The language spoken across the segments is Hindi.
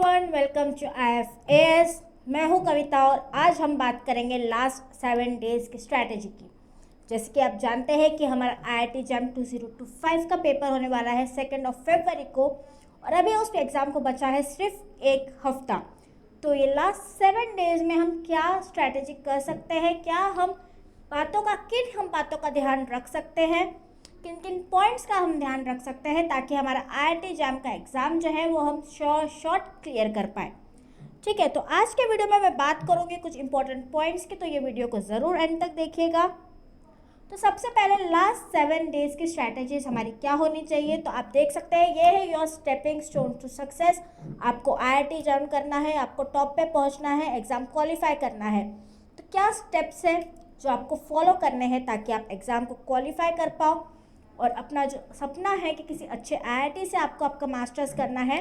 Everyone, welcome to IFAS। मैं हूं कविता और आज हम बात करेंगे लास्ट 7 डेज की स्ट्रैटेजी की। जैसे कि आप जानते हैं कि हमारा IIT JAM 2025 का पेपर होने वाला है 2 फरवरी को और अभी उस एग्ज़ाम को बचा है सिर्फ एक हफ्ता। तो ये लास्ट 7 डेज में हम क्या स्ट्रैटेजी कर सकते हैं, क्या हम बातों का ध्यान रख सकते हैं, किन किन पॉइंट्स का हम ध्यान रख सकते हैं ताकि हमारा IIT JAM का एग्ज़ाम जो है वो हम शॉर्ट क्लियर कर पाए। ठीक है, तो आज के वीडियो में मैं बात करूँगी कुछ इंपॉर्टेंट पॉइंट्स की, तो ये वीडियो को ज़रूर एंड तक देखिएगा। तो सबसे पहले लास्ट 7 डेज की स्ट्रैटेजीज हमारी क्या होनी चाहिए, तो आप देख सकते हैं ये है your stepping stone to success. आपको IIT JAM करना है, आपको टॉप पे पहुँचना है, एग्ज़ाम क्वालिफाई करना है। तो क्या स्टेप्स हैं जो आपको फॉलो करने हैं ताकि आप एग्ज़ाम को क्वालिफाई कर पाओ और अपना जो सपना है कि किसी अच्छे IIT से आपको आपका मास्टर्स करना है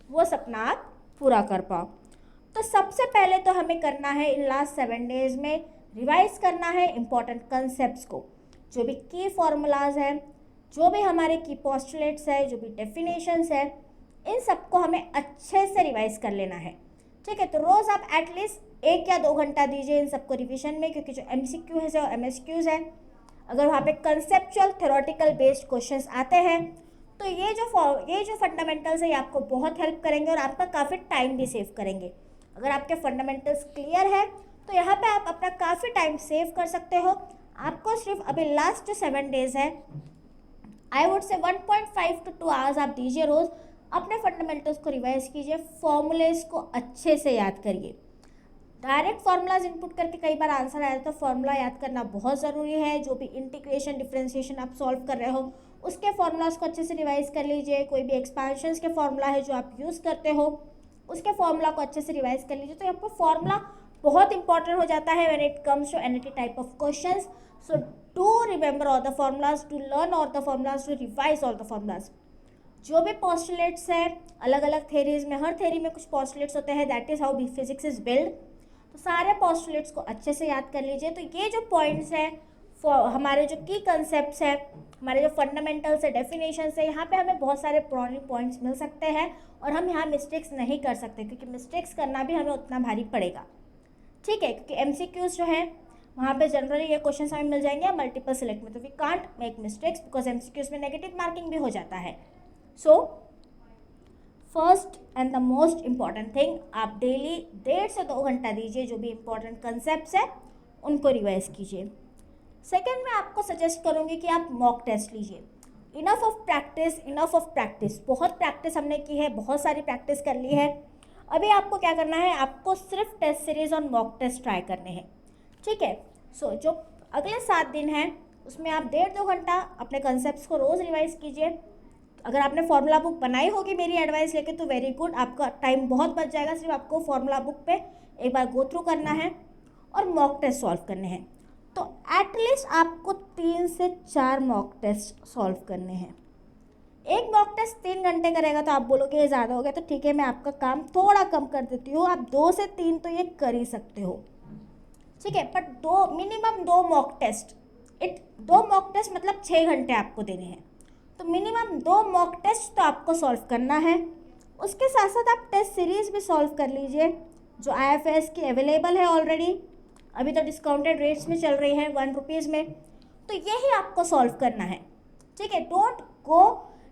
वो सपना आप पूरा कर पाओ। तो सबसे पहले तो हमें करना है इन लास्ट 7 डेज़ में रिवाइज करना है इम्पॉर्टेंट कंसेप्ट्स को। जो भी की फॉर्मूलाज हैं, जो भी हमारे की पोस्टुलेट्स है, जो भी डेफिनेशंस है, इन सबको हमें अच्छे से रिवाइज कर लेना है। ठीक है, तो रोज़ आप एटलीस्ट 1 या 2 घंटा दीजिए इन सबको रिविजन में, क्योंकि जो MCQ है और MSQs है, अगर वहाँ पे कंसेप्चुअल थ्योरेटिकल बेस्ड क्वेश्चंस आते हैं तो ये जो फंडामेंटल्स है ये आपको बहुत हेल्प करेंगे और आपका काफ़ी टाइम भी सेव करेंगे। अगर आपके फंडामेंटल्स क्लियर है तो यहाँ पे आप अपना काफ़ी टाइम सेव कर सकते हो। आपको सिर्फ अभी लास्ट जो 7 डेज़ है, I would say 1.5 to 2 hours आप दीजिए रोज़। अपने फंडामेंटल्स को रिवाइज कीजिए, फॉर्मूलेस को अच्छे से याद करिए। डायरेक्ट फार्मूलाज इनपुट करके कई बार आंसर आया तो फार्मूला याद करना बहुत ज़रूरी है। जो भी इंटीग्रेशन डिफरेंशिएशन आप सॉल्व कर रहे हो उसके फार्मूलाज को अच्छे से रिवाइज कर लीजिए। कोई भी एक्सपांशंस के फार्मूला है जो आप यूज़ करते हो उसके फार्मूला को अच्छे से रिवाइज कर लीजिए। तो आपको फार्मूला बहुत इंपॉर्टेंट हो जाता है when it comes to any type of questions. So do remember all the formulas, do learn all the formulas, do revise all the formulas. जो भी पोस्टुलेट्स हैं अलग अलग थेरीज में, हर थेरी में कुछ पोस्टुलेट्स होते हैं, that is how physics is build. तो सारे पोस्टुलेट्स को अच्छे से याद कर लीजिए। तो ये जो पॉइंट्स हैं, हमारे जो की कंसेप्ट्स हैं, हमारे जो फंडामेंटल्स है, डेफिनेशंस है, यहाँ पे हमें बहुत सारे पॉइंट्स मिल सकते हैं और हम यहाँ मिस्टेक्स नहीं कर सकते, क्योंकि मिस्टेक्स करना भी हमें उतना भारी पड़ेगा। ठीक है, क्योंकि MCQs जो है वहाँ पे जनरली ये क्वेश्चन हमें मिल जाएंगे मल्टीपल सिलेक्ट में, तो we can't make mistakes because MCQs में नेगेटिव मार्किंग भी हो जाता है। So first and the most important thing, आप डेली 1.5 से 2 घंटा दीजिए। जो भी इम्पॉर्टेंट कंसेप्ट्स है उनको रिवाइज कीजिए। सेकेंड, मैं आपको सजेस्ट करूँगी कि आप मॉक टेस्ट लीजिए। इनफ ऑफ प्रैक्टिस, बहुत प्रैक्टिस हमने की है, बहुत सारी प्रैक्टिस कर ली है। अभी आपको क्या करना है, आपको सिर्फ टेस्ट सीरीज और मॉक टेस्ट ट्राई करने हैं। ठीक है, सो जो अगले 7 दिन हैं उसमें आप 1.5-2 घंटा अपने कंसेप्ट्स को रोज़ रिवाइज कीजिए। अगर आपने फॉर्मूला बुक बनाई होगी मेरी एडवाइस लेके तो वेरी गुड, आपका टाइम बहुत बच जाएगा। सिर्फ आपको फॉर्मूला बुक पे एक बार गो थ्रू करना है और मॉक टेस्ट सॉल्व करने हैं। तो एटलीस्ट आपको 3 से 4 मॉक टेस्ट सॉल्व करने हैं। एक मॉक टेस्ट 3 घंटे करेगा तो आप बोलोगे ये ज़्यादा हो गया, तो ठीक है मैं आपका काम थोड़ा कम कर देती हूँ, आप 2 से 3 तो ये कर ही सकते हो। ठीक है, but minimum 2 mock test, 2 mock test मतलब 6 घंटे आपको देने हैं। तो मिनिमम 2 मॉक टेस्ट तो आपको सॉल्व करना है। उसके साथ साथ आप टेस्ट सीरीज़ भी सॉल्व कर लीजिए जो IFAS की अवेलेबल है ऑलरेडी, अभी तो डिस्काउंटेड रेट्स में चल रही है 1 रुपीज़ में। तो यही आपको सॉल्व करना है। ठीक है, डोंट गो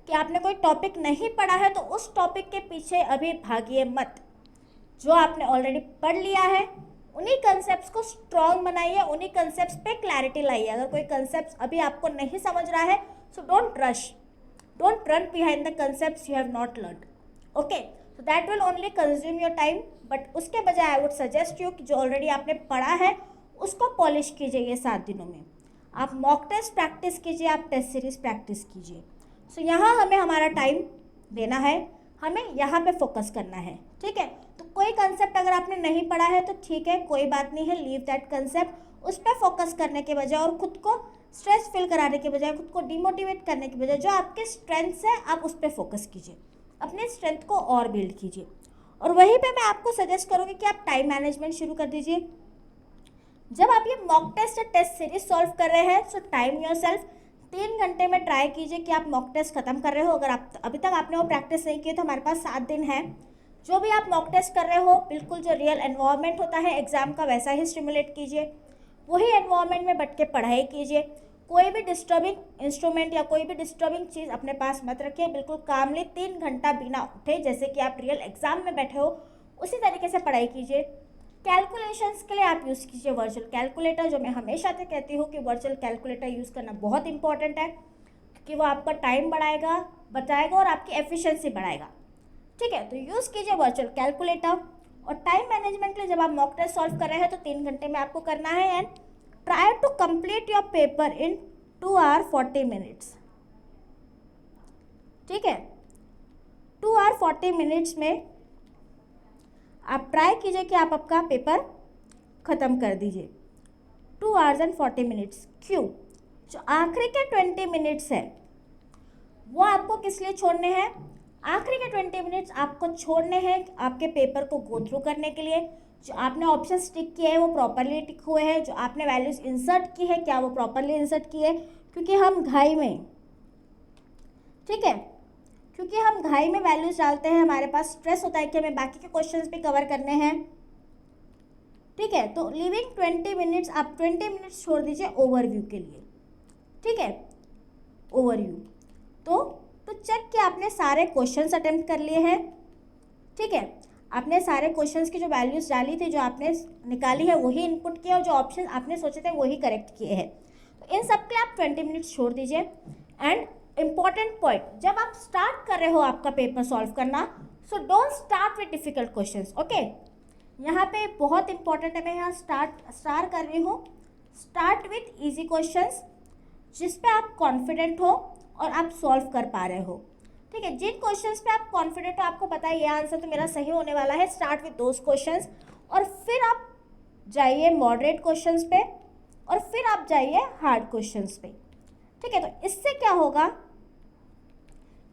कि आपने कोई टॉपिक नहीं पढ़ा है तो उस टॉपिक के पीछे अभी भागिए मत। जो आपने ऑलरेडी पढ़ लिया है उन्हीं कंसेप्ट्स को स्ट्रॉन्ग बनाइए, उन्हीं कंसेप्ट्स पे क्लैरिटी लाइए। अगर कोई कंसेप्ट अभी आपको नहीं समझ रहा है so don't rush, don't run behind the concepts you have not learned, okay, so that will only consume your time, but उसके बजाय I would suggest you कि जो ऑलरेडी आपने पढ़ा है उसको पॉलिश कीजिए ये 7 दिनों में। आप मॉक टेस्ट प्रैक्टिस कीजिए, आप टेस्ट सीरीज प्रैक्टिस कीजिए। सो यहाँ हमें हमारा टाइम देना है, हमें यहाँ पे फोकस करना है। ठीक है, तो कोई कंसेप्ट अगर आपने नहीं पढ़ा है तो ठीक है, कोई बात नहीं है, लीव दैट कंसेप्ट। उस पर फोकस करने के बजाय और खुद को स्ट्रेस फील कराने के बजाय, खुद को डिमोटिवेट करने के बजाय, जो आपके स्ट्रेंथ्स है आप उस पर फोकस कीजिए, अपने स्ट्रेंथ को और बिल्ड कीजिए। और वहीं पे मैं आपको सजेस्ट करूँगी कि आप टाइम मैनेजमेंट शुरू कर दीजिए। जब आप ये मॉक टेस्ट या टेस्ट सीरीज सॉल्व कर रहे हैं सो टाइम योरसेल्फ 3 घंटे में ट्राई कीजिए कि आप मॉक टेस्ट खत्म कर रहे हो। अगर आप अभी तक आपने वो प्रैक्टिस नहीं की तो हमारे पास 7 दिन है, जो भी आप मॉक टेस्ट कर रहे हो बिल्कुल जो रियल एनवायरनमेंट होता है एग्ज़ाम का वैसा ही स्टिमुलेट कीजिए, वही एनवायरनमेंट में बैठ के पढ़ाई कीजिए। कोई भी डिस्टर्बिंग इंस्ट्रूमेंट या कोई भी डिस्टर्बिंग चीज़ अपने पास मत रखिए। बिल्कुल कामली 3 घंटा बिना उठे जैसे कि आप रियल एग्ज़ाम में बैठे हो उसी तरीके से पढ़ाई कीजिए। कैलकुलेशंस के लिए आप यूज़ कीजिए वर्चुअल कैलकुलेटर, जो मैं हमेशा से कहती हूँ कि वर्चुअल कैलकुलेटर यूज़ करना बहुत इंपॉर्टेंट है, क्योंकि वो आपका टाइम बचाएगा और आपकी एफिशिएंसी बढ़ाएगा। ठीक है, तो यूज़ कीजिए वर्चुअल कैलकुलेटर। और टाइम मैनेजमेंट के लिए जब आप मॉक टेस्ट सॉल्व कर रहे हैं तो 3 घंटे में आपको करना है, and try to complete your paper in 2 hours 40 minutes। ठीक है, 2 hours 40 minutes में आप ट्राई कीजिए कि आप आपका पेपर ख़त्म कर दीजिए। 2 hours and 40 minutes। क्यों? जो आखिरी के 20 minutes है वो आपको किस लिए छोड़ने हैं? आखिरी के 20 मिनट्स आपको छोड़ने हैं आपके पेपर को गो थ्रू करने के लिए। जो आपने ऑप्शन टिक किए हैं वो प्रॉपरली टिक हुए हैं, जो आपने वैल्यूज इंसर्ट की है क्या वो प्रॉपरली इंसर्ट की है, क्योंकि हम घाई में, ठीक है, क्योंकि हम घाई में वैल्यूज डालते हैं, हमारे पास स्ट्रेस होता है कि हमें बाकी के क्वेश्चंस भी कवर करने हैं। ठीक है, तो लिविंग 20 मिनट्स, आप 20 मिनट्स छोड़ दीजिए ओवरव्यू के लिए। ठीक है, ओवरव्यू तो चेक कि आपने सारे क्वेश्चंस अटेम्प्ट कर लिए हैं। ठीक है, आपने सारे क्वेश्चंस की जो वैल्यूज डाली थी, जो आपने निकाली है वही इनपुट किया, और जो ऑप्शन आपने सोचे थे वही करेक्ट किए हैं। तो इन सब के लिए आप 20 मिनट्स छोड़ दीजिए। एंड इम्पॉर्टेंट पॉइंट, जब आप स्टार्ट कर रहे हो आपका पेपर सॉल्व करना, so don't start with difficult questions. Okay, यहाँ पे बहुत इंपॉर्टेंट है, मैं यहाँ स्टार्ट कर रही हूँ। स्टार्ट विथ ईजी क्वेश्चंस जिस पे आप कॉन्फिडेंट हो और आप सॉल्व कर पा रहे हो। ठीक है, जिन क्वेश्चंस पे आप कॉन्फिडेंट हो, आपको पता है ये आंसर तो मेरा सही होने वाला है, स्टार्ट विथ दोज क्वेश्चंस, और फिर आप जाइए मॉडरेट क्वेश्चंस पे, और फिर आप जाइए हार्ड क्वेश्चंस पे। ठीक है, तो इससे क्या होगा,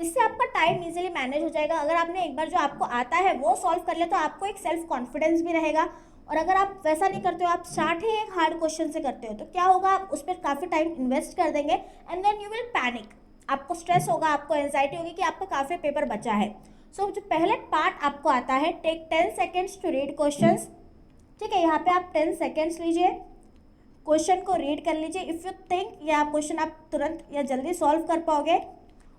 इससे आपका टाइम इजीली मैनेज हो जाएगा। अगर आपने एक बार जो आपको आता है वो सॉल्व कर लिया तो आपको एक सेल्फ कॉन्फिडेंस भी रहेगा। और अगर आप वैसा नहीं करते हो, आप स्टार्ट ही एक हार्ड क्वेश्चन से करते हो, तो क्या होगा, आप उस पर काफ़ी टाइम इन्वेस्ट कर देंगे and then you will panic. आपको स्ट्रेस होगा, आपको एंजाइटी होगी कि आपका काफ़ी पेपर बचा है। सो जो पहले पार्ट आपको आता है, take 10 seconds to read questions. ठीक है, यहाँ पे आप 10 seconds लीजिए, क्वेश्चन को रीड कर लीजिए। इफ़ यू थिंक या क्वेश्चन आप तुरंत या जल्दी सॉल्व कर पाओगे,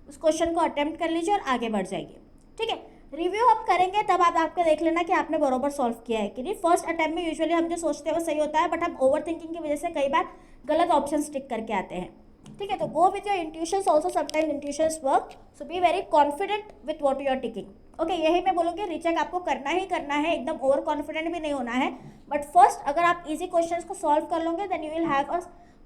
उस क्वेश्चन को अटेम्प्ट कर लीजिए और आगे बढ़ जाइए। ठीक है, रिव्यू हम करेंगे तब आप आपको देख लेना कि आपने बरोबर सॉल्व किया है कि नहीं। फर्स्ट अटेम्प्ट में यूजुअली हम जो सोचते हैं वो सही होता है, बट हम ओवर थिंकिंग की वजह से कई बार गलत ऑप्शन टिक करके आते हैं। ठीक है, तो go with your intuitions also, sometimes intuitions work, so be very confident with what you are ticking. Okay, यही मैं बोलूँगी, रीचेक आपको करना ही करना है, एकदम ओवर कॉन्फिडेंट भी नहीं होना है। बट फर्स्ट अगर आप इजी क्वेश्चंस को सॉल्व कर लोगे then you will have a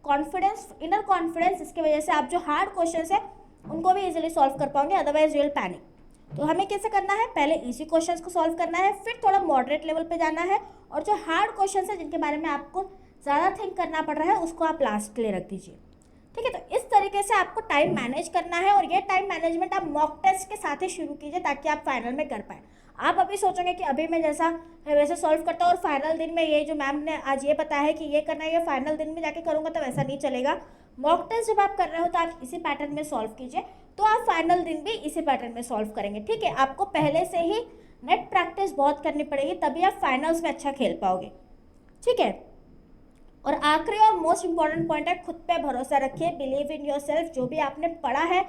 confidence, inner confidence, इसकी वजह से आप जो हार्ड क्वेश्चंस है उनको भी इजीली सॉल्व कर पाओगे, अदरवाइज यू विल पैनिक। तो हमें कैसे करना है, पहले इजी क्वेश्चंस को सॉल्व करना है, फिर थोड़ा मॉडरेट लेवल पे जाना है, और जो हार्ड क्वेश्चंस है जिनके बारे में आपको ज़्यादा थिंक करना पड़ रहा है उसको आप लास्ट के लिए रख दीजिए। ठीक है, तो इस तरीके से आपको टाइम मैनेज करना है, और ये टाइम मैनेजमेंट आप मॉक टेस्ट के साथ ही शुरू कीजिए ताकि आप फाइनल में कर पाए। आप अभी सोचोगे कि अभी मैं जैसा है वैसे सॉल्व करता हूँ और फाइनल दिन में ये जो मैम ने आज ये बताया है कि ये करना है, ये फाइनल दिन में जाके करूँगा, तो वैसा नहीं चलेगा। मॉक टेस्ट जब आप कर रहे हो तो आप इसी पैटर्न में सॉल्व कीजिए, तो आप फाइनल दिन भी इसी पैटर्न में सॉल्व करेंगे। ठीक है, आपको पहले से ही नेट प्रैक्टिस बहुत करनी पड़ेगी, तभी आप फाइनल्स में अच्छा खेल पाओगे। ठीक है, और आखिरी और मोस्ट इंपॉर्टेंट पॉइंट है, खुद पे भरोसा रखिए, बिलीव इन योर सेल्फ। जो भी आपने पढ़ा है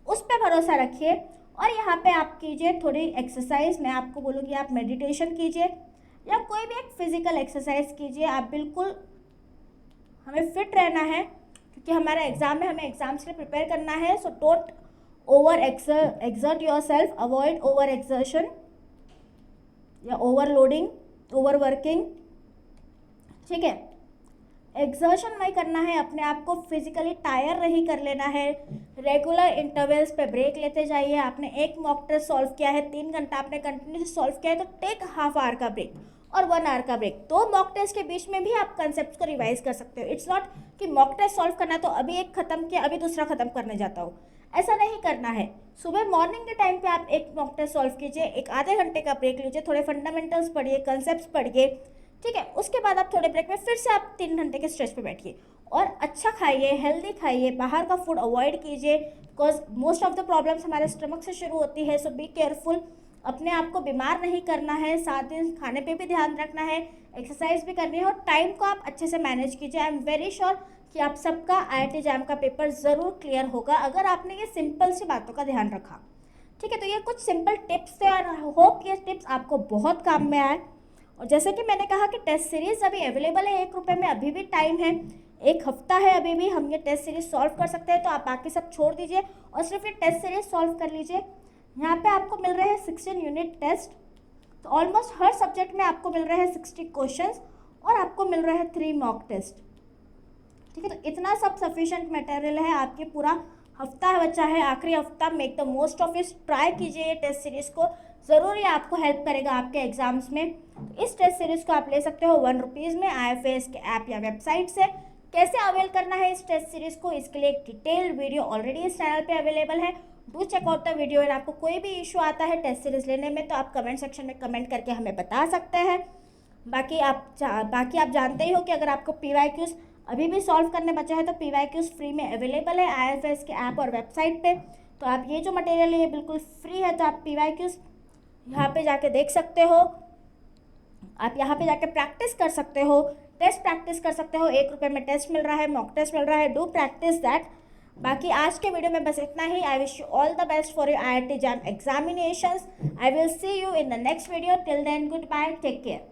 उस पर भरोसा रखिए, और यहाँ पे आप कीजिए थोड़ी एक्सरसाइज। मैं आपको बोलूँगी आप मेडिटेशन कीजिए या कोई भी एक फिजिकल एक्सरसाइज कीजिए। आप बिल्कुल, हमें फिट रहना है क्योंकि हमारा एग्जाम है, हमें एग्जाम्स के लिए प्रिपेयर करना है। So don't over exert your self, avoid over exertion या ओवरलोडिंग, ओवर वर्किंग। ठीक है, एक्सर्शन नहीं करना है, अपने आप को फिजिकली टायर नहीं कर लेना है। रेगुलर इंटरवल्स पे ब्रेक लेते जाइए। आपने एक मॉक टेस्ट सॉल्व किया है, 3 घंटा आपने कंटिन्यूसली सॉल्व किया है, तो टेक हाफ आवर का ब्रेक और 1 आवर का ब्रेक। 2 मॉक टेस्ट के बीच में भी आप कंसेप्ट को रिवाइज कर सकते हो। इट्स नॉट कि मॉक टेस्ट सॉल्व करना तो अभी एक खत्म किया अभी दूसरा खत्म करने जाता हो, ऐसा नहीं करना है। सुबह मॉर्निंग के टाइम पे आप एक मॉक टेस्ट सॉल्व कीजिए, एक आधे घंटे का ब्रेक लीजिए, थोड़े फंडामेंटल्स पढ़िए, कंसेप्ट पढ़िए। ठीक है, उसके बाद आप थोड़े ब्रेक में फिर से आप 3 घंटे के स्ट्रेच पे बैठिए, और अच्छा खाइए, हेल्दी खाइए, बाहर का फूड अवॉइड कीजिए, because most of the problems हमारे स्टमक से शुरू होती है। सो बी केयरफुल। अपने आप को बीमार नहीं करना है, साथ दिन खाने पे भी ध्यान रखना है, एक्सरसाइज भी करनी है और टाइम को आप अच्छे से मैनेज कीजिए। आई एम वेरी श्योर कि आप सबका IIT जैम का पेपर ज़रूर क्लियर होगा अगर आपने ये सिंपल सी बातों का ध्यान रखा। ठीक है, तो ये कुछ सिंपल टिप्स थे और होप ये टिप्स आपको बहुत काम में आए। और जैसे कि मैंने कहा कि टेस्ट सीरीज़ अभी अवेलेबल है, 1 रुपये में अभी भी टाइम है, 1 हफ्ता है अभी भी, हम ये टेस्ट सीरीज सॉल्व कर सकते हैं। तो आप बाकी सब छोड़ दीजिए और सिर्फ ये टेस्ट सीरीज सॉल्व कर लीजिए। यहाँ पे आपको मिल रहे हैं 16 यूनिट टेस्ट, तो ऑलमोस्ट हर सब्जेक्ट में आपको मिल रहे हैं 60 क्वेश्चंस और आपको मिल रहे हैं 3 मॉक टेस्ट। ठीक है, तो इतना सब सफिशिएंट मटेरियल है, आपके पूरा हफ्ता बचा है, आखिरी हफ्ता, make the most of it, try कीजिए ये टेस्ट सीरीज़ को, ज़रूर ये आपको हेल्प करेगा आपके एग्जाम्स में। तो इस टेस्ट सीरीज़ को आप ले सकते हो 1 रुपीज़ में IFAS के ऐप या वेबसाइट से। कैसे अवेल करना है इस टेस्ट सीरीज़ को, इसके लिए एक डिटेल्ड वीडियो ऑलरेडी इस चैनल पे अवेलेबल है, do check out the video. And आपको कोई भी इशू आता है टेस्ट सीरीज़ लेने में तो आप कमेंट सेक्शन में कमेंट करके हमें बता सकते हैं। बाकी आप जानते ही हो कि अगर आपको PYQs अभी भी सॉल्व करने बचा है तो PYQs फ्री में अवेलेबल है IFAS के ऐप और वेबसाइट पे। तो आप ये जो मटेरियल है ये बिल्कुल फ्री है, तो आप PYQs यहाँ पे जाके देख सकते हो, आप यहाँ पे जाके प्रैक्टिस कर सकते हो, टेस्ट प्रैक्टिस कर सकते हो। 1 रुपये में टेस्ट मिल रहा है, मॉक टेस्ट मिल रहा है, डू प्रैक्टिस दैट। बाकी आज के वीडियो में बस इतना ही। I wish you all the best for your IIT JAM examinations. I will see you in the next video. Till then good bye, take care.